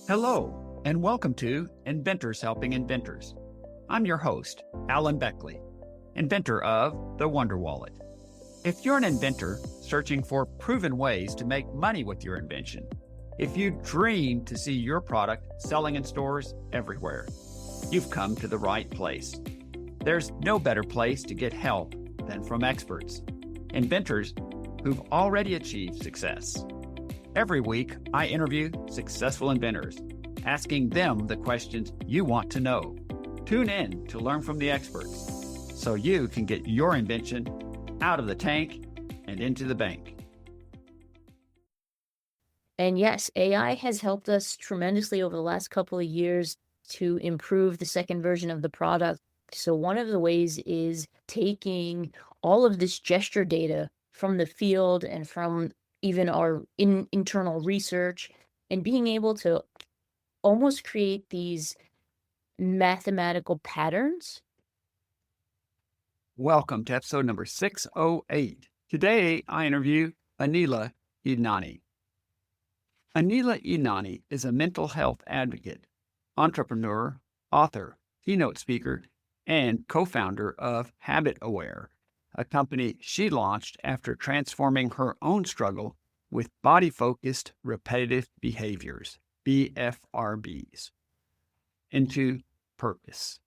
Hello, and welcome to Inventors Helping Inventors. I'm your host, Alan Beckley, inventor of the Wonder Wallet. If you're an inventor searching for proven ways to make money with your invention, if you dream to see your product selling in stores everywhere, you've come to the right place. There's no better place to get help than from experts, inventors who've already achieved success. Every week, I interview successful inventors, asking them the questions you want to know. Tune in to learn from the experts so you can get your invention out of the tank and into the bank. And yes, AI has helped us tremendously over the last couple of years to improve the second version of the product. So one of the ways is taking all of this gesture data from the field and from even our internal research and being able to almost create these mathematical patterns. Welcome to episode number 608. Today, I interview Aneela Idnani. Aneela Idnani is a mental health advocate, entrepreneur, author, keynote speaker, and co-founder of HabitAware, a company she launched after transforming her own struggle with body-focused repetitive behaviors, BFRBs, into purpose.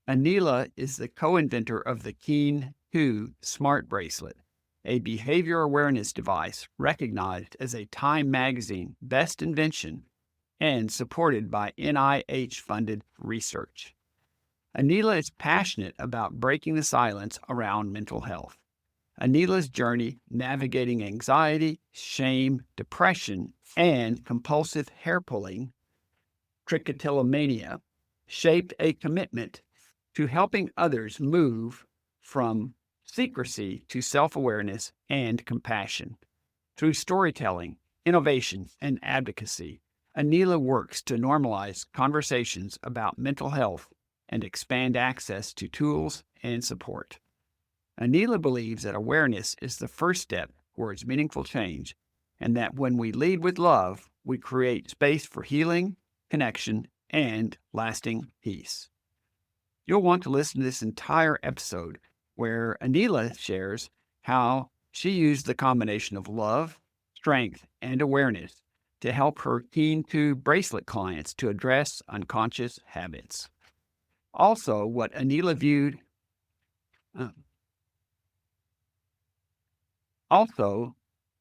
Aneela is the co-inventor of the Keen 2 Smart Bracelet, a behavior awareness device recognized as a Time magazine best invention and supported by NIH-funded research. Aneela is passionate about breaking the silence around mental health. Aneela's journey navigating anxiety, shame, depression, and compulsive hair pulling, trichotillomania, shaped a commitment to helping others move from secrecy to self-awareness and compassion. Through storytelling, innovation, and advocacy, Aneela works to normalize conversations about mental health and expand access to tools and support. Aneela believes that awareness is the first step towards meaningful change, and that when we lead with love, we create space for healing, connection, and lasting peace. You'll want to listen to this entire episode where Aneela shares how she used the combination of love, strength, and awareness to help her Keen 2 bracelet clients to address unconscious habits. Also, what Aneela viewed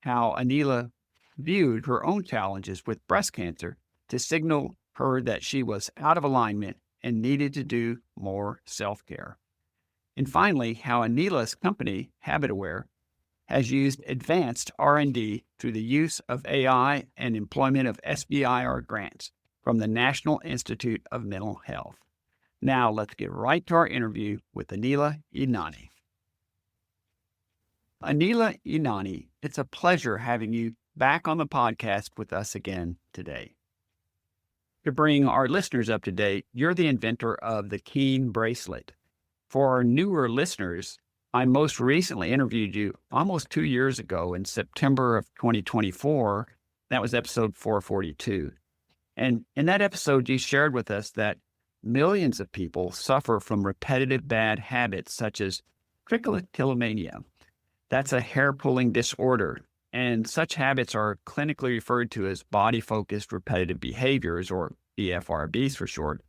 how Aneela viewed her own challenges with breast cancer to signal her that she was out of alignment and needed to do more self-care. And finally, how Aneela's company, HabitAware, has used advanced R&D through the use of AI and employment of SBIR grants from the National Institute of Mental Health. Now, let's get right to our interview with Aneela Idnani. Aneela Idnani, it's a pleasure having you back on the podcast with us again today. To bring our listeners up to date, you're the inventor of the Keen bracelet. For our newer listeners, I most recently interviewed you almost 2 years ago in September of 2024. That was episode 442. And in that episode, you shared with us that millions of people suffer from repetitive bad habits such as trichotillomania. That's a hair-pulling disorder, and such habits are clinically referred to as body-focused repetitive behaviors, or BFRBs for short.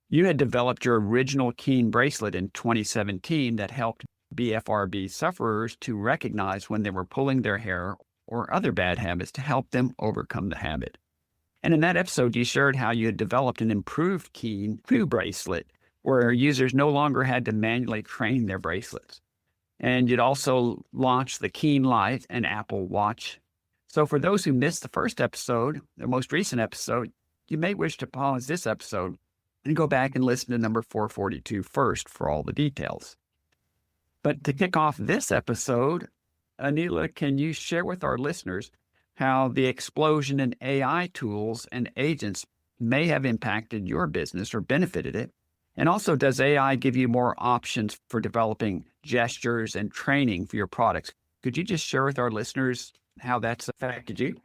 You had developed your original Keen bracelet in 2017 that helped BFRB sufferers to recognize when they were pulling their hair or other bad habits to help them overcome the habit. And in that episode, you shared how you had developed an improved Keen 2 bracelet where users no longer had to manually train their bracelets. And you'd also launched the Keen Light and Apple Watch. So for those who missed the first episode, the most recent episode, you may wish to pause this episode and go back and listen to number 442 first for all the details. But to kick off this episode, Aneela, can you share with our listeners how the explosion in AI tools and agents may have impacted your business or benefited it? And also, does AI give you more options for developing gestures and training for your products? Could you just share with our listeners how that's affected you?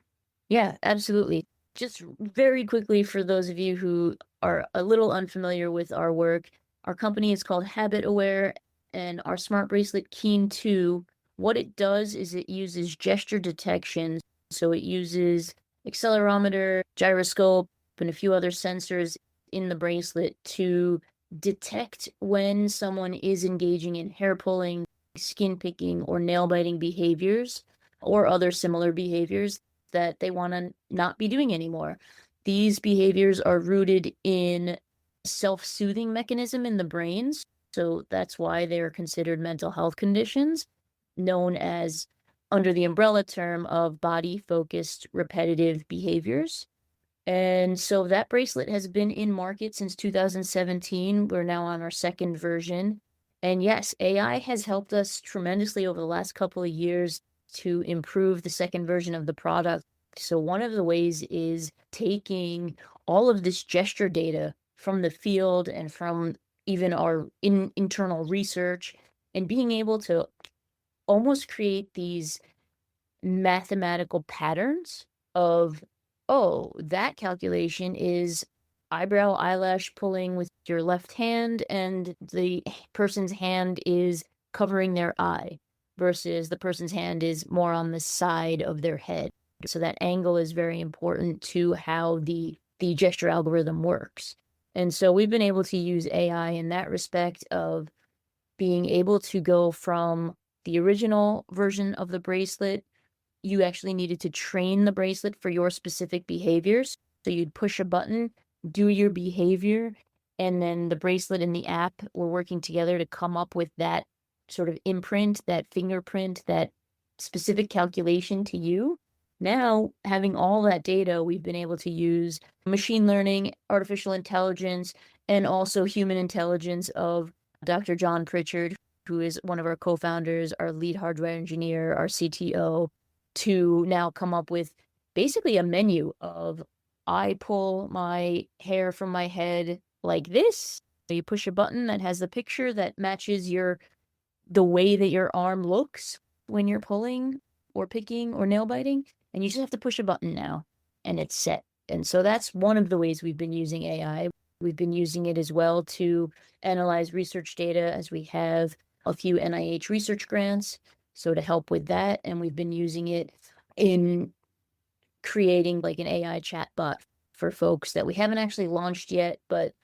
Yeah, absolutely. Just very quickly, for those of you who are a little unfamiliar with our work, our company is called HabitAware, and our smart bracelet Keen 2, what it does is it uses gesture detection. So it uses accelerometer, gyroscope, and a few other sensors in the bracelet to detect when someone is engaging in hair pulling, skin picking, or nail biting behaviors, or other similar behaviors that they want to not be doing anymore. These behaviors are rooted in self-soothing mechanism in the brains. So that's why they are considered mental health conditions, known as under the umbrella term of body-focused repetitive behaviors. And so that bracelet has been in market since 2017. We're now on our second version. And yes, AI has helped us tremendously over the last couple of years to improve the second version of the product. So one of the ways is taking all of this gesture data from the field and from even our internal research and being able to almost create these mathematical patterns of, oh, that calculation is eyebrow eyelash pulling with your left hand, and the person's hand is covering their eye, versus the person's hand is more on the side of their head. So that angle is very important to how the gesture algorithm works. And so we've been able to use AI in that respect of being able to go from the original version of the bracelet. You actually needed to train the bracelet for your specific behaviors. So you'd push a button, do your behavior, and then the bracelet and the app were working together to come up with that sort of imprint, that fingerprint, that specific calculation to you. Now, having all that data, we've been able to use machine learning, artificial intelligence, and also human intelligence of Dr. John Pritchard, who is one of our co-founders, our lead hardware engineer, our CTO, to now come up with basically a menu of, I pull my hair from my head like this. You push a button that has the picture that matches the way that your arm looks when you're pulling or picking or nail biting, and you just have to push a button now and it's set. And so that's one of the ways we've been using AI. We've been using it as well to analyze research data, as we have a few NIH research grants, so to help with that. And we've been using it in creating like an AI chatbot for folks that we haven't actually launched yet, but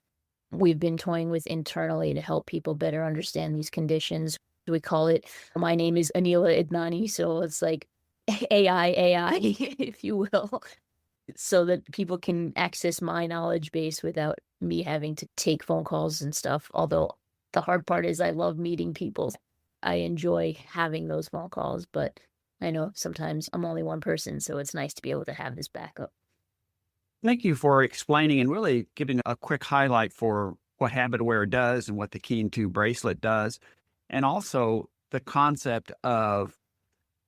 we've been toying with internally to help people better understand these conditions. We call it, my name is Aneela Idnani, so it's like AI, if you will, so that people can access my knowledge base without me having to take phone calls and stuff. Although the hard part is I love meeting people. I enjoy having those phone calls, but I know sometimes I'm only one person, so it's nice to be able to have this backup. Thank you for explaining and really giving a quick highlight for what HabitAware does and what the Keen 2 bracelet does, and also the concept of,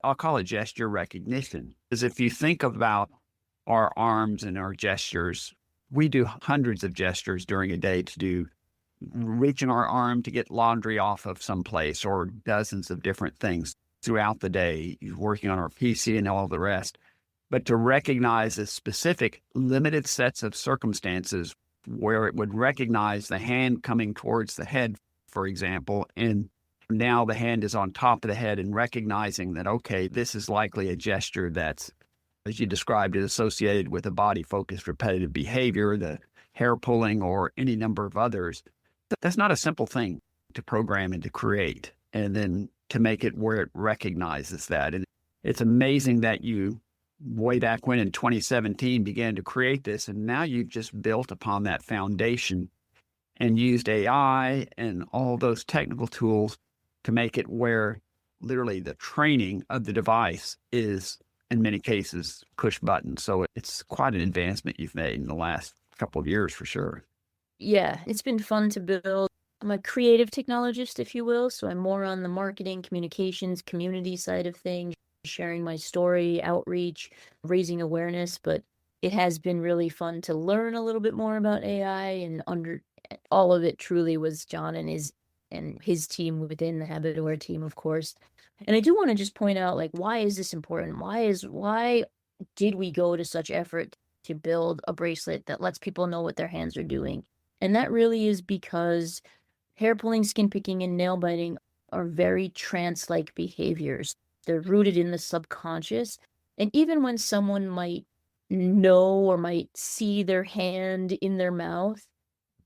I'll call it gesture recognition. Because if you think about our arms and our gestures, we do hundreds of gestures during a day to do reaching our arm to get laundry off of someplace, or dozens of different things throughout the day, working on our PC and all the rest. But to recognize the specific limited sets of circumstances where it would recognize the hand coming towards the head, for example, and now the hand is on top of the head, and recognizing that, okay, this is likely a gesture that's, as you described it, associated with a body-focused repetitive behavior, the hair pulling, or any number of others. That's not a simple thing to program and to create, and then to make it where it recognizes that. And it's amazing that you, way back when in 2017, began to create this, and now you've just built upon that foundation and used AI and all those technical tools to make it where literally the training of the device is, in many cases, push buttons. So it's quite an advancement you've made in the last couple of years for sure. Yeah, it's been fun to build. I'm a creative technologist, if you will, so I'm more on the marketing, communications, community side of things, sharing my story, outreach, raising awareness. But it has been really fun to learn a little bit more about AI, and under all of it truly was John and his team within the HabitAware team, of course. And I do want to just point out, like, why is this important? Why did we go to such effort to build a bracelet that lets people know what their hands are doing. And that really is because hair pulling, skin picking, and nail biting are very trance-like behaviors. They're rooted in the subconscious. And even when someone might know or might see their hand in their mouth,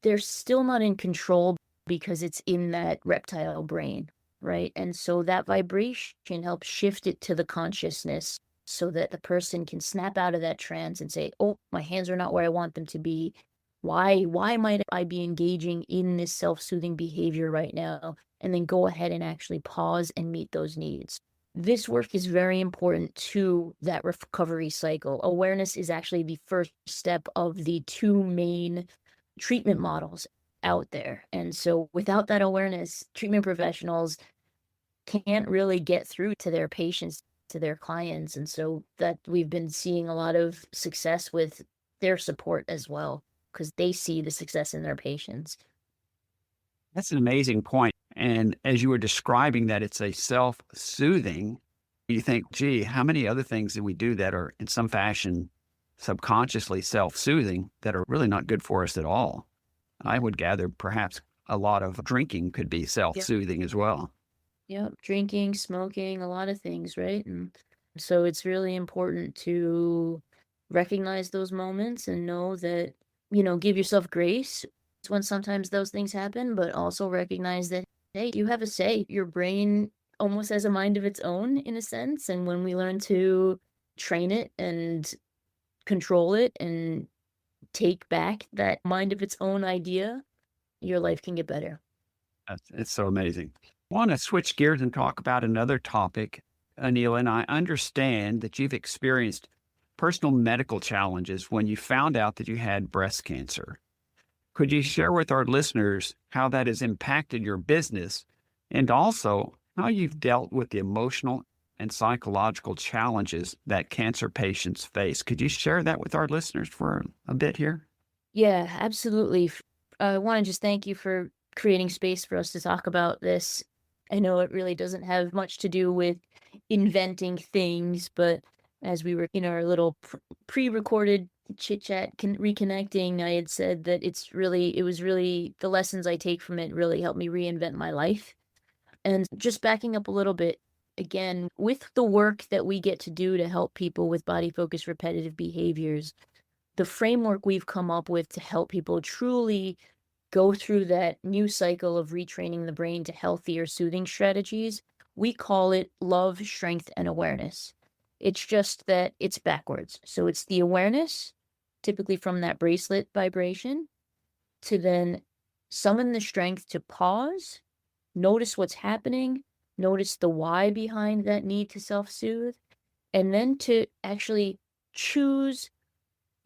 they're still not in control because it's in that reptile brain, right? And so that vibration helps shift it to the consciousness so that the person can snap out of that trance and say, "Oh, my hands are not where I want them to be. Why might I be engaging in this self-soothing behavior right now?" And then go ahead and actually pause and meet those needs. This work is very important to that recovery cycle. Awareness is actually the first step of the two main treatment models out there. And so without that awareness, treatment professionals can't really get through to their patients, to their clients. And so that we've been seeing a lot of success with their support as well, because they see the success in their patients. That's an amazing point. And as you were describing that it's a self-soothing, you think, gee, how many other things do we do that are in some fashion subconsciously self-soothing that are really not good for us at all? I would gather perhaps a lot of drinking could be Yep. self-soothing as well. Yep. Drinking, smoking, a lot of things, right? And so it's really important to recognize those moments and know that, give yourself grace when sometimes those things happen, but also recognize that, hey, you have a say. Your brain almost has a mind of its own in a sense. And when we learn to train it and control it and take back that mind of its own idea, your life can get better. It's so amazing. I want to switch gears and talk about another topic, Anil, and I understand that you've experienced personal medical challenges when you found out that you had breast cancer. Could you share with our listeners how that has impacted your business and also how you've dealt with the emotional and psychological challenges that cancer patients face? Could you share that with our listeners for a bit here? Yeah, absolutely. I want to just thank you for creating space for us to talk about this. I know it really doesn't have much to do with inventing things, but as we were in our little pre-recorded chit chat, reconnecting, I had said that it was really the lessons I take from it really helped me reinvent my life. And just backing up a little bit, again, with the work that we get to do to help people with body focused repetitive behaviors, the framework we've come up with to help people truly go through that new cycle of retraining the brain to healthier soothing strategies, we call it love, strength, and awareness. It's just that it's backwards. So it's the awareness, typically from that bracelet vibration, to then summon the strength to pause, notice what's happening, notice the why behind that need to self soothe, and then to actually choose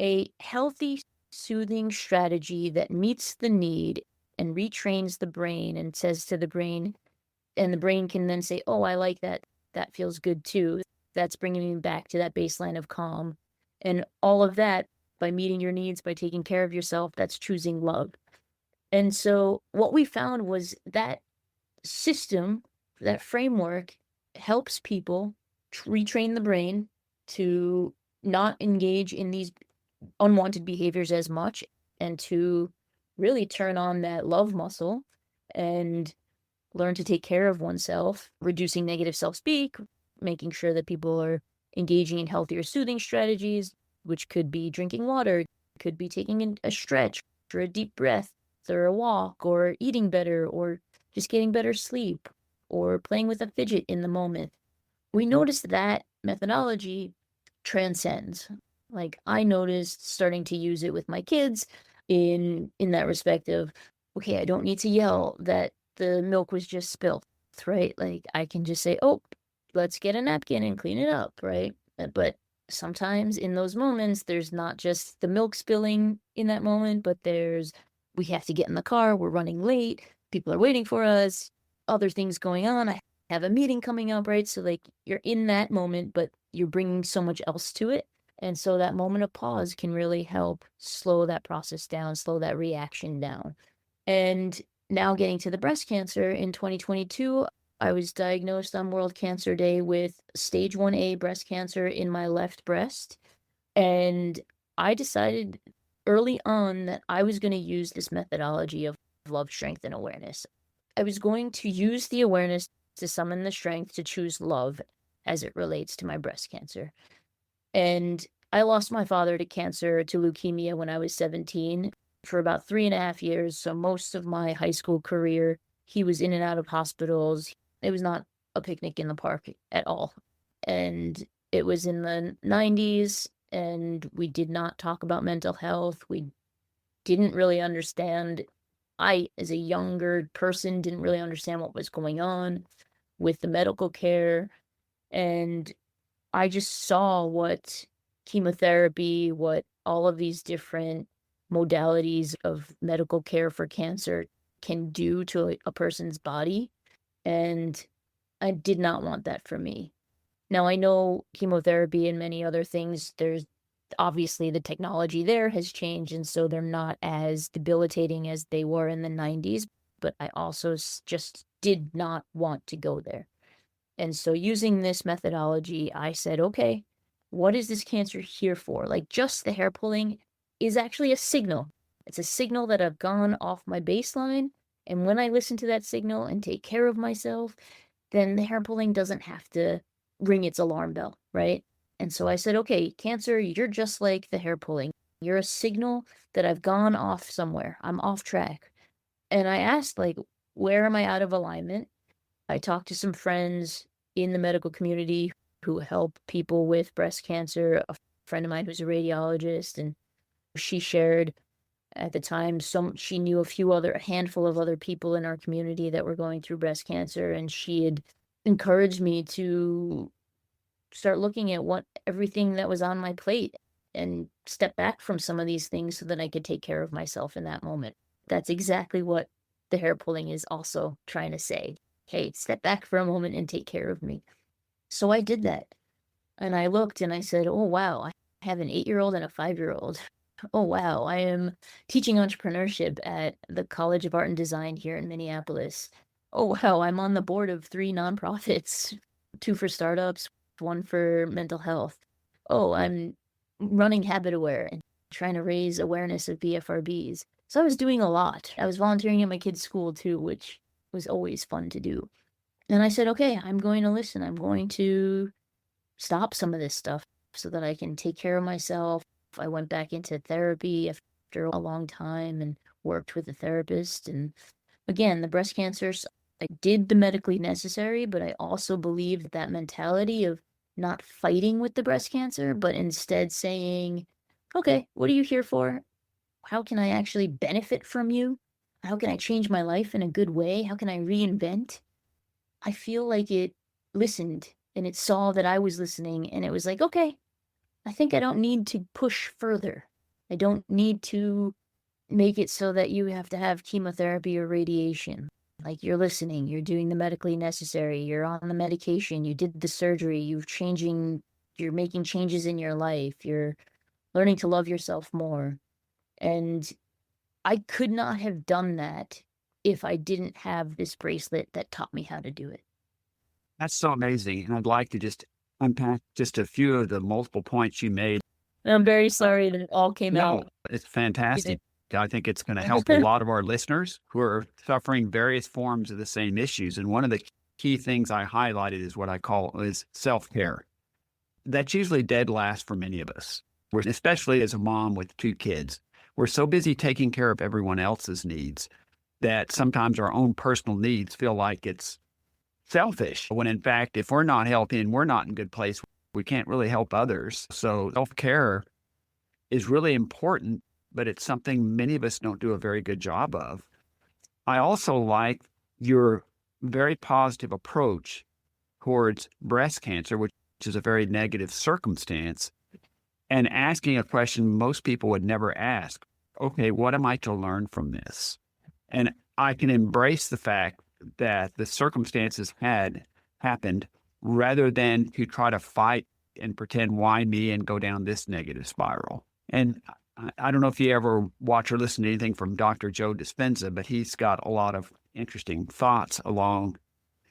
a healthy, soothing strategy that meets the need and retrains the brain and says to the brain, and the brain can then say, "Oh, I like that. That feels good too." That's bringing me back to that baseline of calm. And all of that by meeting your needs, by taking care of yourself, that's choosing love. And so what we found was that system, that framework helps people retrain the brain to not engage in these unwanted behaviors as much and to really turn on that love muscle and learn to take care of oneself, reducing negative self speak, making sure that people are engaging in healthier soothing strategies, which could be drinking water, could be taking a stretch or a deep breath or a walk or eating better or just getting better sleep or playing with a fidget in the moment. We noticed that methodology transcends. Like I noticed starting to use it with my kids in that respect of, okay, I don't need to yell that the milk was just spilled, right? Like I can just say, "Oh, let's get a napkin and clean it up," right? But sometimes in those moments there's not just the milk spilling in that moment, but there's we have to get in the car, we're running late, people are waiting for us, other things going on. I have a meeting coming up, right? So like you're in that moment, but you're bringing so much else to it. And so that moment of pause can really help slow that process down, slow that reaction down. And now getting to the breast cancer in 2022, I was diagnosed on World Cancer Day with stage 1A breast cancer in my left breast. And I decided early on that I was going to use this methodology of love, strength, and awareness. I was going to use the awareness to summon the strength to choose love as it relates to my breast cancer. And I lost my father to cancer, to leukemia when I was 17 for about 3.5 years. So most of my high school career, he was in and out of hospitals. It was not a picnic in the park at all. And it was in the 90s, and we did not talk about mental health. We didn't really understand. I, as a younger person, didn't really understand what was going on with the medical care. And I just saw what chemotherapy, what all of these different modalities of medical care for cancer can do to a person's body, and I did not want that for me. Now, I know chemotherapy and many other things, there's obviously the technology there has changed, and so they're not as debilitating as they were in the 90s, but I also just did not want to go there. And so using this methodology, I said, okay, what is this cancer here for? Like just the hair pulling is actually a signal. It's a signal that I've gone off my baseline. And when I listen to that signal and take care of myself, then the hair pulling doesn't have to ring its alarm bell, right? And so I said, okay, cancer, you're just like the hair pulling. You're a signal that I've gone off somewhere. I'm off track. And I asked, like, where am I out of alignment? I talked to some friends in the medical community who help people with breast cancer. A friend of mine who's a radiologist, and she shared at the time she knew a handful of other people in our community that were going through breast cancer, and she had encouraged me to start looking at what everything that was on my plate and step back from some of these things so that I could take care of myself in that moment. That's exactly what the hair pulling is also trying to say. Hey, step back for a moment and take care of me. So I did that. And I looked and I said, oh, wow, I have an 8-year-old and a 5-year-old. Oh, wow, I am teaching entrepreneurship at the College of Art and Design here in Minneapolis. Oh, wow, I'm on the board of 3 nonprofits, 2 for startups, 1 for mental health. Oh, I'm running HabitAware and trying to raise awareness of BFRBs. So I was doing a lot. I was volunteering at my kid's school too, which was always fun to do. And I said, okay, I'm going to listen. I'm going to stop some of this stuff so that I can take care of myself. I went back into therapy after a long time and worked with a therapist. And again, the breast cancers, I did the medically necessary, but I also believed that mentality of not fighting with the breast cancer, but instead saying, okay, what are you here for? How can I actually benefit from you? How can I change my life in a good way? How can I reinvent? I feel like it listened and it saw that I was listening, and it was like, okay, I think I don't need to push further. I don't need to make it so that you have to have chemotherapy or radiation. Like you're listening, you're doing the medically necessary, you're on the medication, you did the surgery, you're making changes in your life, you're learning to love yourself more. And I could not have done that if I didn't have this bracelet that taught me how to do it. That's so amazing. And I'd like to just unpack just a few of the multiple points you made. And I'm very sorry that it all came No, out. it's fantastic. I think it's going to help a lot of our listeners who are suffering various forms of the same issues. And one of the key things I highlighted is what I call is self-care. That's usually dead last for many of us, especially as a mom with 2 kids. We're so busy taking care of everyone else's needs that sometimes our own personal needs feel like it's selfish, when in fact, if we're not helping, we're not in a good place, we can't really help others. So self-care is really important, but it's something many of us don't do a very good job of. I also like your very positive approach towards breast cancer, which is a very negative circumstance, and asking a question most people would never ask. Okay, what am I to learn from this? And I can embrace the fact that the circumstances had happened rather than to try to fight and pretend why me and go down this negative spiral. And I don't know if you ever watch or listen to anything from Dr. Joe Dispenza, but he's got a lot of interesting thoughts along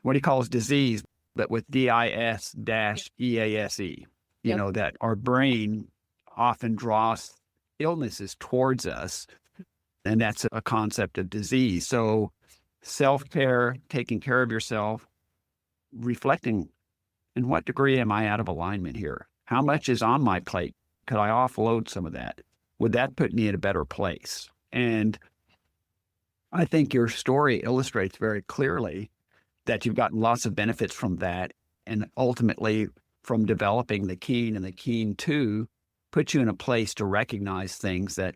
what he calls disease, but with DIS-EASE. Yep. That our brain often draws illnesses towards us, and that's a concept of disease. So, self care, taking care of yourself, reflecting, in what degree am I out of alignment here? How much is on my plate? Could I offload some of that? Would that put me in a better place? And I think your story illustrates very clearly that you've gotten lots of benefits from that. And ultimately, from developing the Keen and the Keen 2, put you in a place to recognize things that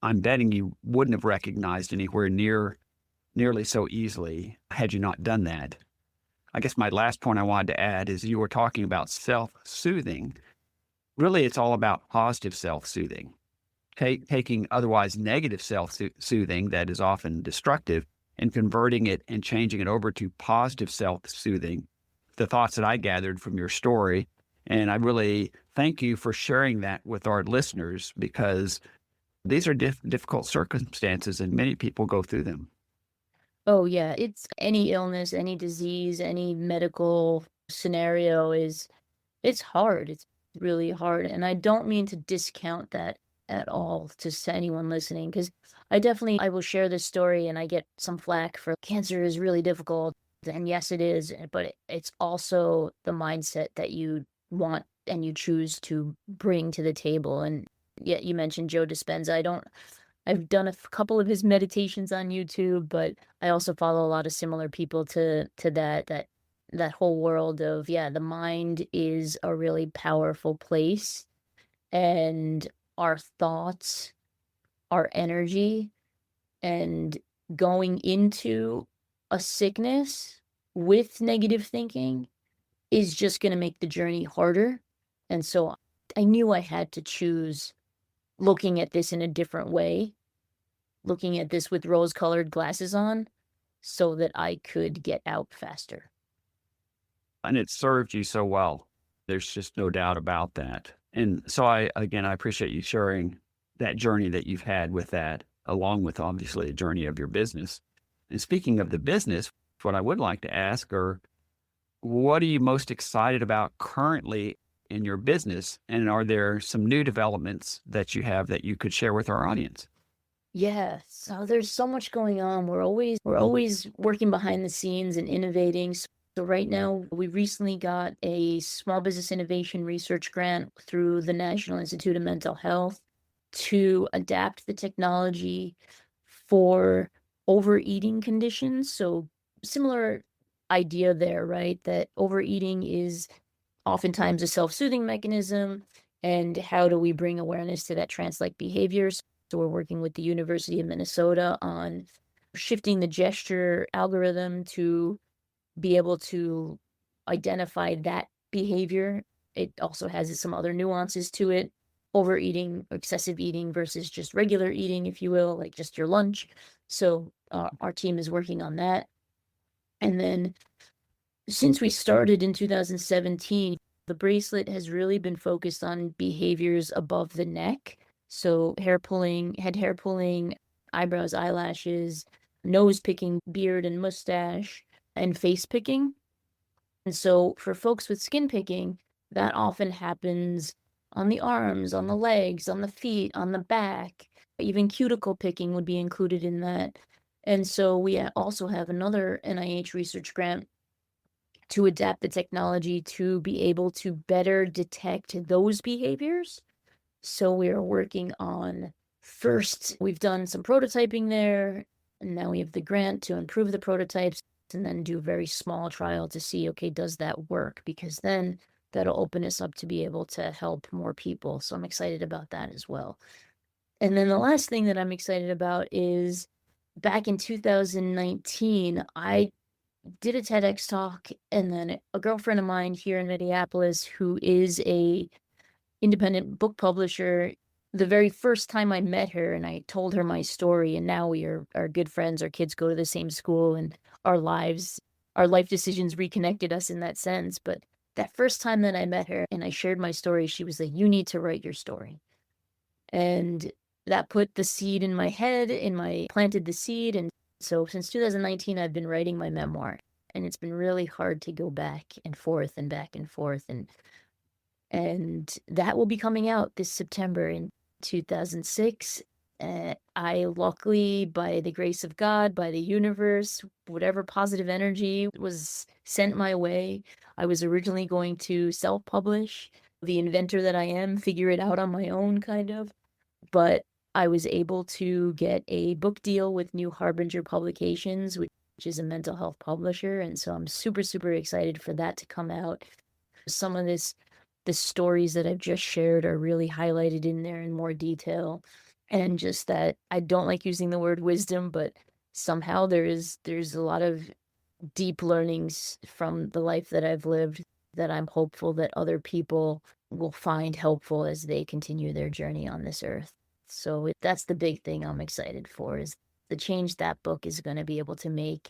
I'm betting you wouldn't have recognized anywhere nearly so easily had you not done that. I guess my last point I wanted to add is you were talking about self-soothing. Really, it's all about positive self-soothing. Taking otherwise negative self-soothing that is often destructive and converting it and changing it over to positive self-soothing, the thoughts that I gathered from your story. And I really thank you for sharing that with our listeners, because these are difficult circumstances and many people go through them. Oh, yeah, it's any illness, any disease, any medical scenario is it's hard. It's really hard, and I don't mean to discount that at all to anyone listening, because I will share this story, and I get some flack for cancer is really difficult, and yes, it is, but it's also the mindset that you want and you choose to bring to the table. And yeah, you mentioned Joe Dispenza. I've done couple of his meditations on YouTube, but I also follow a lot of similar people to that whole world of, yeah, the mind is a really powerful place, and our thoughts, our energy, and going into a sickness with negative thinking is just going to make the journey harder. And so I knew I had to choose looking at this in a different way, looking at this with rose-colored glasses on so that I could get out faster. And it served you so well. There's just no doubt about that. And so I appreciate you sharing that journey that you've had with that, along with obviously the journey of your business. And speaking of the business, what I would like to ask are, what are you most excited about currently in your business? And are there some new developments that you have that you could share with our audience? Yeah, so there's so much going on. We're always working behind the scenes and innovating. So right now, we recently got a small business innovation research grant through the National Institute of Mental Health to adapt the technology for overeating conditions. So similar idea there, right? That overeating is oftentimes a self-soothing mechanism, and how do we bring awareness to that trance-like behaviors? So we're working with the University of Minnesota on shifting the gesture algorithm to be able to identify that behavior. It also has some other nuances to it. Overeating, excessive eating versus just regular eating, if you will, like just your lunch. So our team is working on that. And then since we started in 2017, the bracelet has really been focused on behaviors above the neck. So hair pulling, head hair pulling, eyebrows, eyelashes, nose picking, beard and mustache, and face picking. And so for folks with skin picking, that often happens on the arms, on the legs, on the feet, on the back. Even cuticle picking would be included in that. And so we also have another NIH research grant to adapt the technology to be able to better detect those behaviors. So we're working on, first, we've done some prototyping there, and now we have the grant to improve the prototypes and then do a very small trial to see, okay, does that work? Because then that'll open us up to be able to help more people. So I'm excited about that as well. And then the last thing that I'm excited about is back in 2019, I did a TEDx talk, and then a girlfriend of mine here in Minneapolis, who is a independent book publisher, the very first time I met her and I told her my story, and now we are good friends, our kids go to the same school, and our life decisions reconnected us in that sense. But that first time that I met her and I shared my story, she was like, "You need to write your story." And that put the seed in my head, planted the seed. And so since 2019, I've been writing my memoir, and it's been really hard to go back and forth and back and forth. And And that will be coming out this September in 2006. I luckily, by the grace of God, by the universe, whatever positive energy was sent my way, I was originally going to self-publish, the inventor that I am, figure it out on my own kind of. But I was able to get a book deal with New Harbinger Publications, which is a mental health publisher, and so I'm super, super excited for that to come out. Some of the stories that I've just shared are really highlighted in there in more detail, and just that I don't like using the word wisdom, but somehow there's a lot of deep learnings from the life that I've lived that I'm hopeful that other people will find helpful as they continue their journey on this earth. So that's the big thing I'm excited for, is the change that book is going to be able to make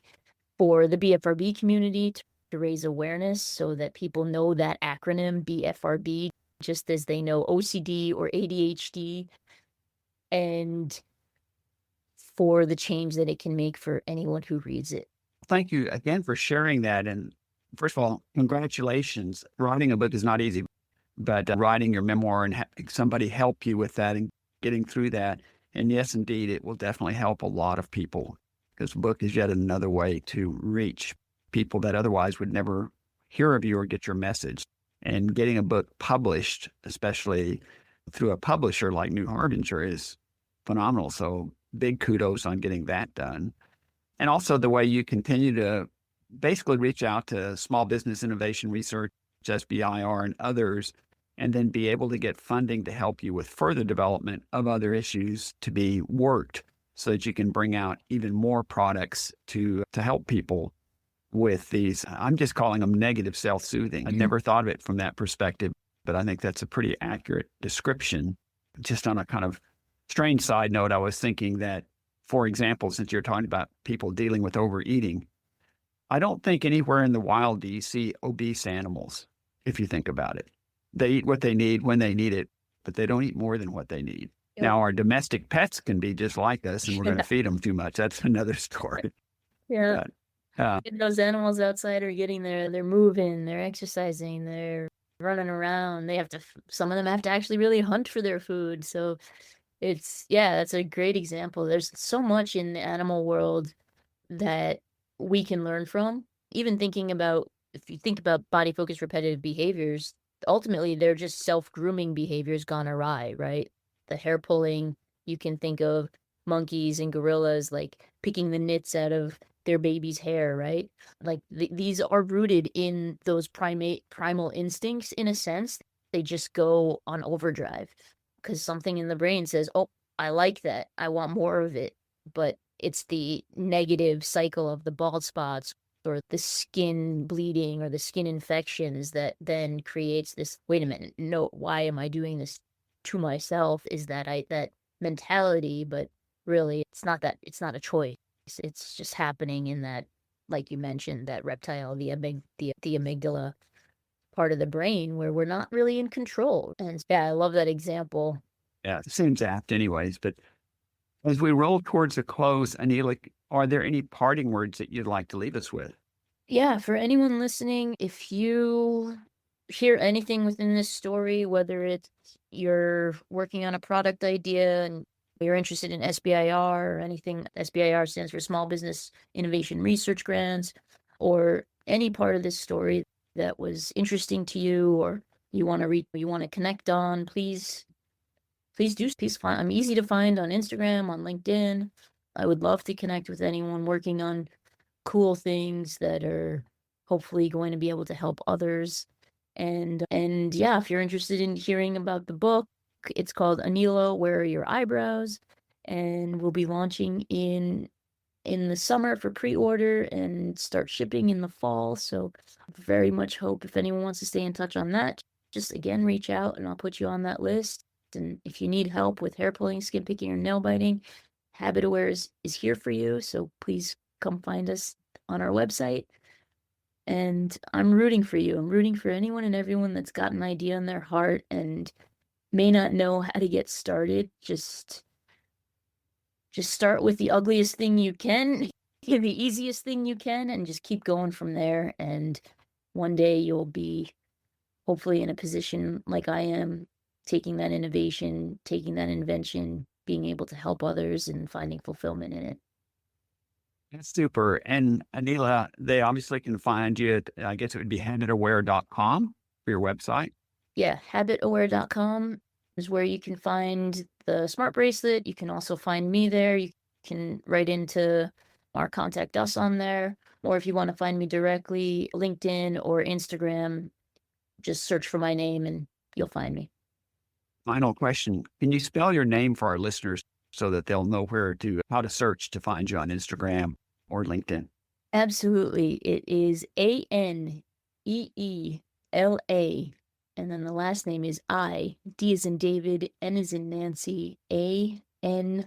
for the BFRB community, to raise awareness so that people know that acronym BFRB, just as they know OCD or ADHD, and for the change that it can make for anyone who reads it. Thank you again for sharing that. And first of all, congratulations. Writing a book is not easy, but writing your memoir and somebody help you with that and getting through that. And yes, indeed, it will definitely help a lot of people, because the book is yet another way to reach people that otherwise would never hear of you or get your message. And getting a book published, especially through a publisher like New Harbinger, is phenomenal. So big kudos on getting that done. And also the way you continue to basically reach out to small business innovation research, SBIR, and others, and then be able to get funding to help you with further development of other issues to be worked so that you can bring out even more products to help people with these. I'm just calling them negative self-soothing. I never thought of it from that perspective, but I think that's a pretty accurate description. Just on a kind of strange side note, I was thinking that, for example, since you're talking about people dealing with overeating, I don't think anywhere in the wild do you see obese animals, if you think about it. They eat what they need when they need it, but they don't eat more than what they need. Yep. Now, our domestic pets can be just like us, and we're going to feed them too much. That's another story. Yeah. But, Those animals outside are getting there. They're moving, they're exercising, they're running around. Some of them have to actually really hunt for their food. So yeah, that's a great example. There's so much in the animal world that we can learn from. Even if you think about body focused repetitive behaviors, ultimately they're just self-grooming behaviors gone awry, right? The hair pulling, you can think of monkeys and gorillas like picking the nits out of their baby's hair, right? Like these are rooted in those primal instincts in a sense. They just go on overdrive because something in the brain says, "Oh, I like that. I want more of it." But it's the negative cycle of the bald spots or the skin bleeding or the skin infections that then creates this, wait a minute, no, why am I doing this to myself? Is that mentality, but really it's not a choice. It's just happening in that, like you mentioned, that reptile, the amygdala part of the brain where we're not really in control. And yeah, I love that example. yeah, it seems apt anyways. But as we roll towards a close, Aneela, are there any parting words that you'd like to leave us with? Yeah, for anyone listening, if you hear anything within this story, whether it's you're working on a product idea and you're interested in SBIR or anything, SBIR stands for Small Business Innovation Research Grants, or any part of this story that was interesting to you or you want to connect on, please find. I'm easy to find on Instagram, on LinkedIn. I would love to connect with anyone working on cool things that are hopefully going to be able to help others. And yeah, if you're interested in hearing about the book, it's called Aneela, Where Are Your Eyebrows? And we'll be launching in the summer for pre-order and start shipping in the fall. So very much hope if anyone wants to stay in touch on that, just again reach out and I'll put you on that list. And if you need help with hair pulling, skin picking, or nail biting, HabitAware is here for you. So please come find us on our website. And I'm rooting for you. I'm rooting for anyone and everyone that's got an idea in their heart and may not know how to get started. Just start with the ugliest thing you can, the easiest thing you can, and just keep going from there. And one day you'll be hopefully in a position like I am, taking that innovation, taking that invention, being able to help others and finding fulfillment in it. That's super. And Aneela, they obviously can find you at, I guess it would be HabitAware.com for your website. Yeah, HabitAware.com is where you can find the smart bracelet. You can also find me there. You can write into our contact us on there. Or if you want to find me directly, LinkedIn or Instagram, just search for my name and you'll find me. Final question. Can you spell your name for our listeners so that they'll know how to search to find you on Instagram or LinkedIn? Absolutely. It is Aneela. And then the last name is D as in David, N as in Nancy, Ani.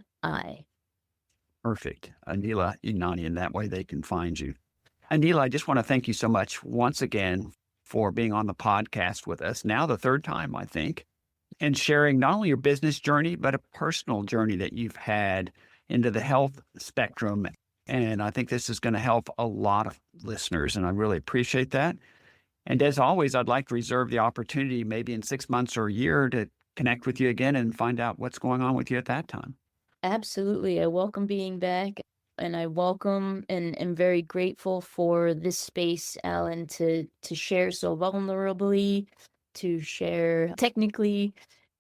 Perfect. Aneela Idnani, and that way they can find you. Aneela, I just want to thank you so much once again for being on the podcast with us. Now the third time, I think, and sharing not only your business journey, but a personal journey that you've had into the health spectrum. And I think this is going to help a lot of listeners, and I really appreciate that. And as always, I'd like to reserve the opportunity maybe in 6 months or a year to connect with you again and find out what's going on with you at that time. Absolutely. I welcome being back, and I welcome and am very grateful for this space, Alan, to share so vulnerably, to share technically,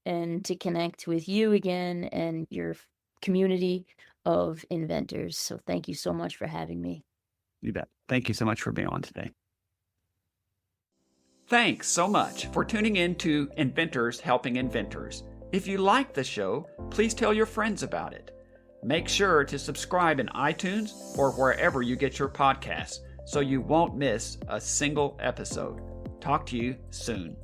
and to connect with you again and your community of inventors. So thank you so much for having me. You bet. Thank you so much for being on today. Thanks so much for tuning in to Inventors Helping Inventors. If you like the show, please tell your friends about it. Make sure to subscribe in iTunes or wherever you get your podcasts so you won't miss a single episode. Talk to you soon.